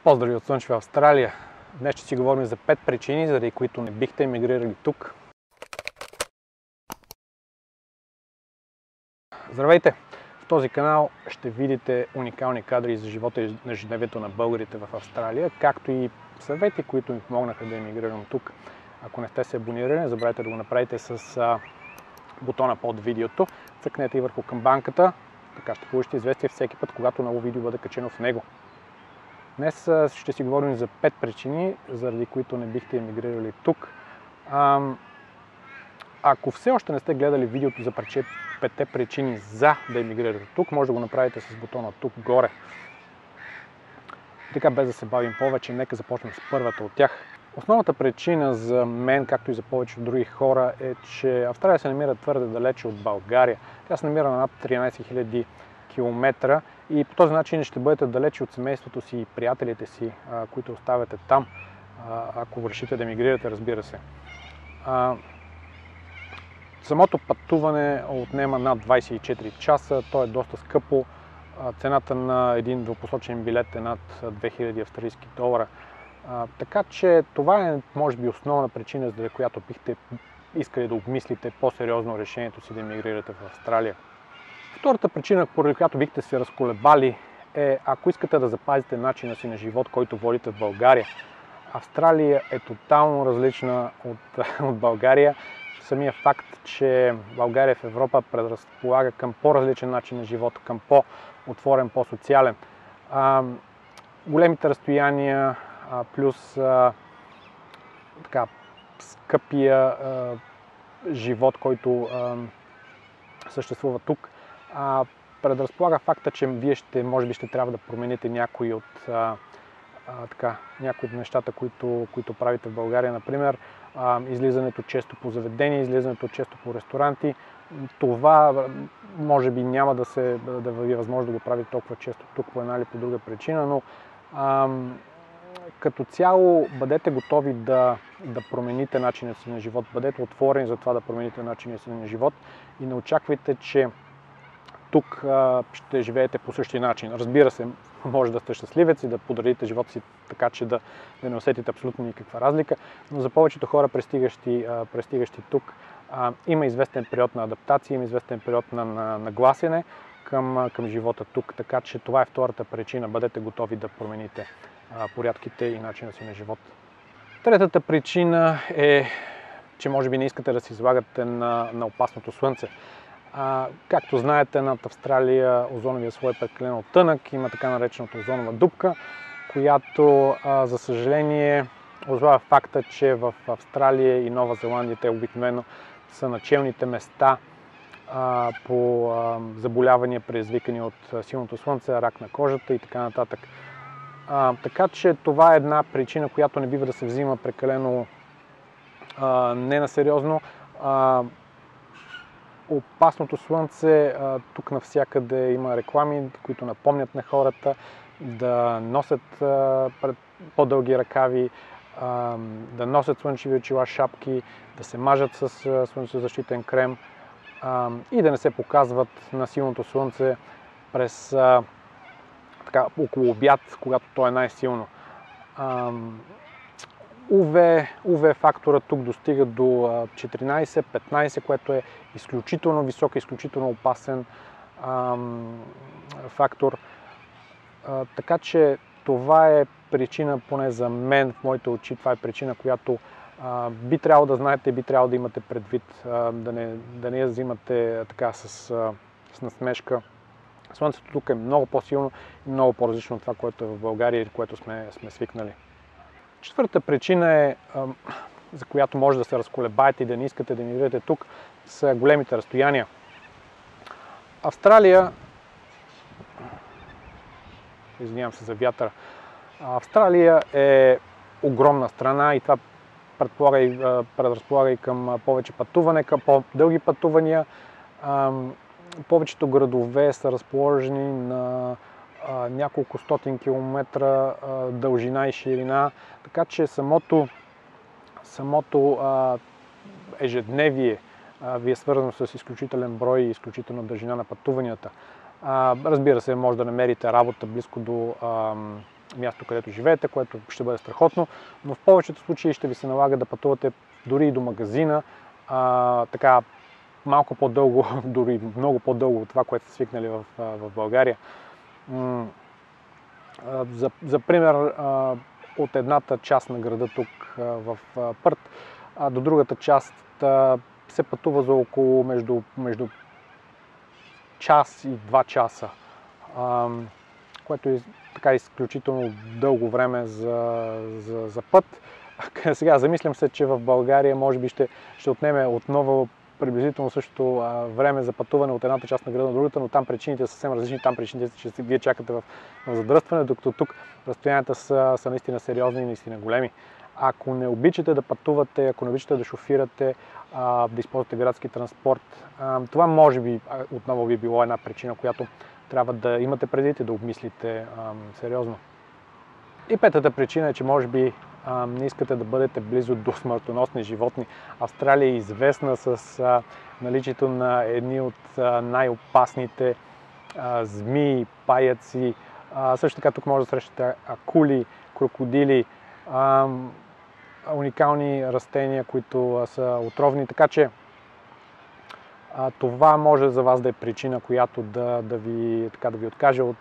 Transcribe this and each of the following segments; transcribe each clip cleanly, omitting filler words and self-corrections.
Поздрави от Слънчева Австралия! Днес ще си говорим за 5 причини, заради които не бихте емигрирали тук. Здравейте! В този канал ще видите уникални кадри за живота и на ежедневието на българите в Австралия, както и съвети, които ми помогнаха да емигрирам тук. Ако не сте се абонирали, не забравяйте да го направите с бутона под видеото. Цъкнете и върху камбанката, така ще получите известие всеки път, когато ново видео бъде качено в него. Днес ще си говорим за 5 причини, заради които не бихте емигрирали тук. Ако все още не сте гледали видеото за 5 причини за да емигрирате тук, може да го направите с бутона тук горе. Така, без да се бавим повече, нека започнем с първата от тях. Основната причина за мен, както и за повечето други хора, е, че Австралия се намира твърде далече от България. Тя се намира на над 13 000 км и по този начин ще бъдете далече от семейството си и приятелите си, които оставяте там, ако решите да емигрирате, разбира се. Самото пътуване отнема над 24 часа, то е доста скъпо. Цената на един двупосочен билет е над 2000 австралийски долара. Така че това е, може би, основна причина, за която бихте искали да обмислите по-сериозно решението си да емигрирате в Австралия. Втората причина, поради която бихте се разколебали, е ако искате да запазите начина си на живот, който водите в България. Австралия е тотално различна от България. Самия факт, че България в Европа предразполага към по-различен начин на живот, към по-отворен, по-социален. Големите разстояния, плюс скъпия живот, който съществува тук, предразполага факта, че вие може би ще трябва да промените някои от нещата, които правите в България. Например, излизането често по заведения, излизането често по ресторанти. Това може би няма да ви е възможно да го правите толкова често тук по една или по друга причина, но като цяло бъдете готови да промените начина си на живот, бъдете отворени за това да промените начина си на живот и не очаквайте, че тук ще живеете по същия начин. Разбира се, може да сте щастливец и да подредите живота си така, че да не усетите абсолютно никаква разлика, но за повечето хора, пристигащи тук, има известен период на адаптация, има известен период на нагласене към живота тук, така че това е втората причина. Бъдете готови да промените порядките и начина си на живот. Третата причина е, че може би не искате да се излагате на опасното слънце. Както знаете, над Австралия озоновия слой е прекалено тънък, има така наречената озонова дупка, която, за съжаление, озовава факта, че в Австралия и Нова Зеландия те обикновено са началните места по заболявания, предизвикани от силното слънце, рак на кожата и така нататък. Така че това е една причина, която не бива да се взима прекалено ненасериозно. Опасното слънце, тук навсякъде има реклами, които напомнят на хората да носят по-дълги ръкави, да носят слънчеви очила, шапки, да се мажат с слънцезащитен крем и да не се показват на силното слънце през около обяд, когато то е най-силно. UV фактора тук достига до 14-15, което е изключително висок, изключително опасен фактор. Така че това е причина, поне за мен, в моите очи, това е причина, която би трябвало да знаете, би трябвало да имате предвид, да не я взимате така с насмешка. Слънцето тук е много по-силно и много по-различно от това, което е в България и което сме свикнали. Четвърта причина е, за която може да се разколебаете и да не искате да емигрирате тук, са големите разстояния. Австралия, извинявам се за вятъра, Австралия е огромна страна и това предразполага и към повече пътуване, към по-дълги пътувания. Повечето градове са разположени на няколко стотин километра дължина и ширина, така че самото ежедневие ви е свързано с изключителен брой и изключителна дължина на пътуванията. Разбира се, може да намерите работа близко до място, където живеете, което ще бъде страхотно, но в повечето случаи ще ви се налага да пътувате дори и до магазина, така малко по-дълго, дори много по-дълго от това, което сте свикнали в България. За пример, от едната част на града тук в Пърт до другата част се пътува за около между час и 2 часа, което е така изключително дълго време за път. Сега замислям се, че в България може би ще отнеме отново приблизително същото време за пътуване от едната част на града на другата, но там причините са съвсем различни. Там причините са, че вие чакате в задръстване, докато тук разстоянията са наистина сериозни и наистина големи. Ако не обичате да пътувате, ако не обичате да шофирате, да използвате градски транспорт, това може би отново би било една причина, която трябва да имате предвид и да обмислите сериозно. И петата причина е, че може би не искате да бъдете близо до смъртоносни животни. Австралия е известна с наличието на едни от най-опасните змии, паяци. Също така тук може да срещате акули, крокодили, уникални растения, които са отровни. Така че това може за вас да е причина, която да ви откаже от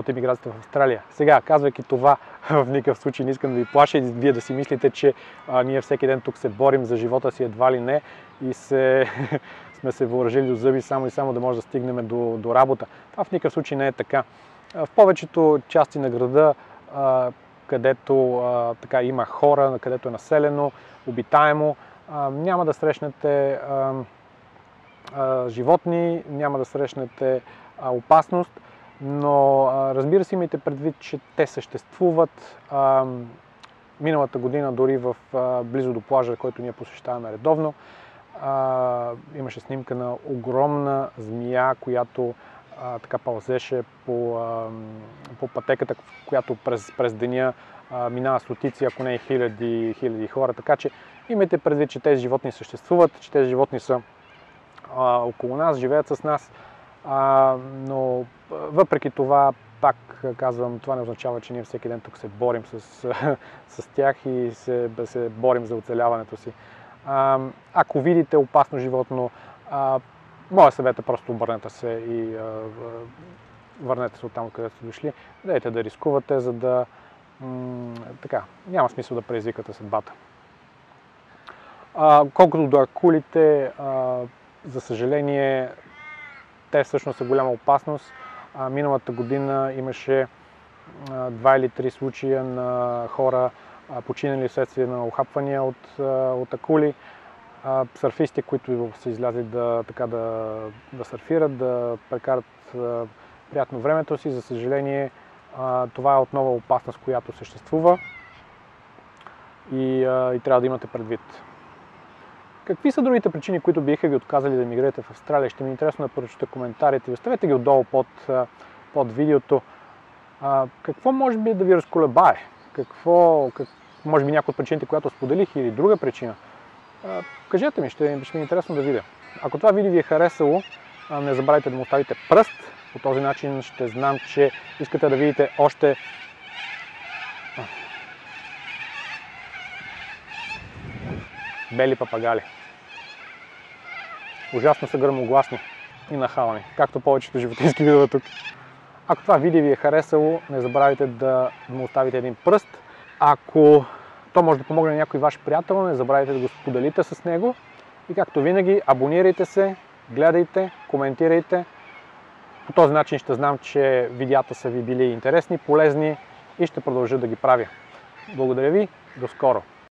емиграцията в Австралия. Сега, казвайки това, в никакъв случай не искам да ви плаша и вие да си мислите, че ние всеки ден тук се борим за живота си едва ли не и сме се въоръжили до зъби само и само да може да стигнем до работа. Това в никакъв случай не е така. В повечето части на града, където така има хора, където е населено, обитаемо, няма да срещнете животни, няма да срещнете опасност, но разбира се, имайте предвид, че те съществуват. Миналата година дори близо до плажа, който ние посещаваме редовно, имаше снимка на огромна змия, която така пълзеше по пътеката, която през деня минава стотици, ако не и хиляди хора. Така че имайте предвид, че тези животни съществуват, че тези животни са около нас, живеят с нас, но въпреки това, пак казвам, това не означава, че ние всеки ден тук се борим с тях и се борим за оцеляването си. Ако видите опасно животно, моя съвет е просто обърнете се и върнете се оттам, където сте дошли. Дайте да рискувате, за да няма смисъл да предизвикате съдбата. Колкото до акулите, за съжаление, те всъщност са голяма опасност. Миналата година имаше 2 или 3 случая на хора, починали вследствие на ухапвания от акули. Сърфисти, които са излязли да сърфират, да прекарат приятно времето си. За съжаление, това е отново опасност, която съществува и трябва да имате предвид. Какви са другите причини, които биха ви отказали да емигрирате в Австралия? Ще ми е интересно да прочета коментарите. Оставете ги отдолу под видеото. Какво може би да ви разколебае? Може би някои от причините, която споделих, или друга причина? Кажете ми, ще ми е интересно да видя. Ако това видео ви е харесало, не забравяйте да му оставите пръст. По този начин ще знам, че искате да видите още бели папагали. Ужасно са гръмогласни и нахални, както повечето животински видове тук. Ако това видео ви е харесало, не забравяйте да му оставите един пръст. Ако то може да помогне на някой ваш приятел, не забравяйте да го споделите с него. И както винаги, абонирайте се, гледайте, коментирайте. По този начин ще знам, че видеята са ви били интересни, полезни и ще продължа да ги правя. Благодаря ви, до скоро!